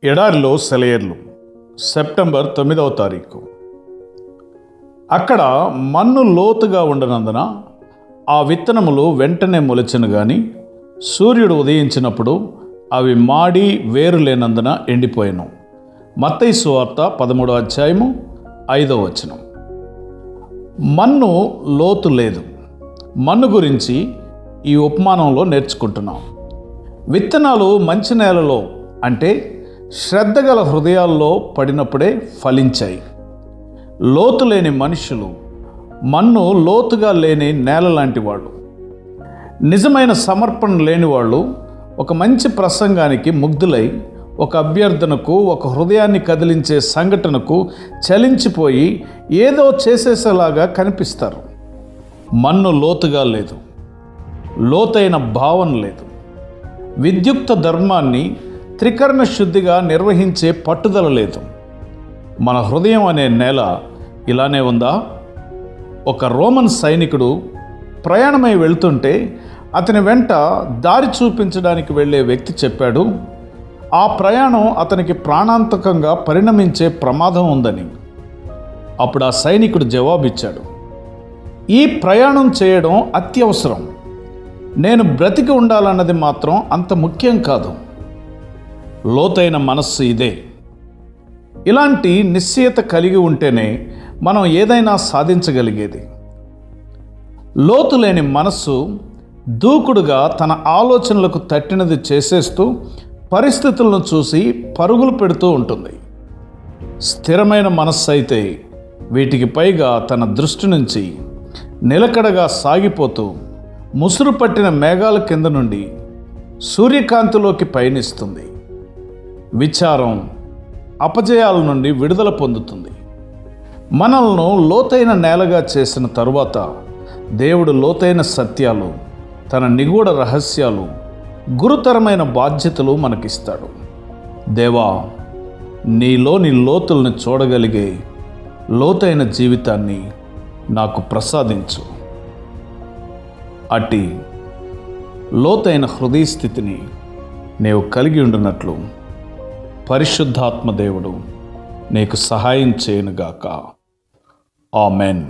ఎడారిలో సెలయేర్లు సెప్టెంబర్ 9వ తారీఖు. అక్కడ మన్ను లోతుగా ఉండనందున ఆ విత్తనములు వెంటనే మొలిచెను గాని సూర్యుడు ఉదయించినప్పుడు అవి మాడి వేరు లేనందున ఎండిపోయెను. మత్తయి సువార్త 13వ అధ్యాయము 5వ వచనం. మన్ను లోతు లేదు. మన్ను గురించి ఈ ఉపమానంలో నేర్చుకుంటున్నాం. విత్తనాలు మంచి నేలలో అంటే శ్రద్ధగల హృదయాల్లో పడినప్పుడే ఫలించాయి. లోతు లేని మనుషులు మన్ను లోతుగా లేని నేల లాంటి వాళ్ళు. నిజమైన సమర్పణ లేని వాళ్ళు ఒక మంచి ప్రసంగానికి ముగ్ధులై ఒక అభ్యర్థనకు ఒక హృదయాన్ని కదిలించే సంఘటనకు చలించిపోయి ఏదో చేసేసేలాగా కనిపిస్తారు. మన్ను లోతుగా లేదు, లోతైన భావన లేదు. విద్యుక్త ధర్మాన్ని త్రికరణ శుద్ధిగా నిర్వహించే పట్టుదల లేదు. మన హృదయం అనే నేల ఇలానే ఉందా? ఒక రోమన్ సైనికుడు ప్రయాణమై వెళ్తుంటే అతని వెంట దారి చూపించడానికి వెళ్ళే వ్యక్తి చెప్పాడు, ఆ ప్రయాణం అతనికి ప్రాణాంతకంగా పరిణమించే ప్రమాదం ఉందని. అప్పుడు ఆ సైనికుడు జవాబిచ్చాడు, ఈ ప్రయాణం చేయడం అత్యవసరం, నేను బ్రతికి ఉండాలన్నది మాత్రం అంత ముఖ్యం కాదు. లోతైన మనస్సు ఇదే. ఇలాంటి నిశ్చయత కలిగి ఉంటేనే మనం ఏదైనా సాధించగలిగేది. లోతు లేని మనస్సు దూకుడుగా తన ఆలోచనలకు తట్టినది చేసేస్తూ పరిస్థితులను చూసి పరుగులు పెడుతూ ఉంటుంది. స్థిరమైన మనస్సు అయితే వీటికి పైగా తన దృష్టి నుంచి నిలకడగా సాగిపోతూ ముసురు పట్టిన మేఘాల కింద నుండి సూర్యకాంతిలోకి పయనిస్తుంది. విచారం, అపజయాల నుండి విడుదల పొందుతుంది. మనల్ని లోతైన నేలగా చేసిన తరువాత దేవుడు లోతైన సత్యాలు, తన నిగూఢ రహస్యాలు, గురుతరమైన బాధ్యతలు మనకిస్తాడు. దేవా, నీలోని లోతుల్ని చూడగలిగే లోతైన జీవితాన్ని నాకు ప్రసాదించు. అట్టి లోతైన హృదయ స్థితిని నీవు కలిగి ఉండునట్లు పరిశుద్ధాత్మ దేవుడు నీకు సహాయం చేయనుగాక. ఆమెన్.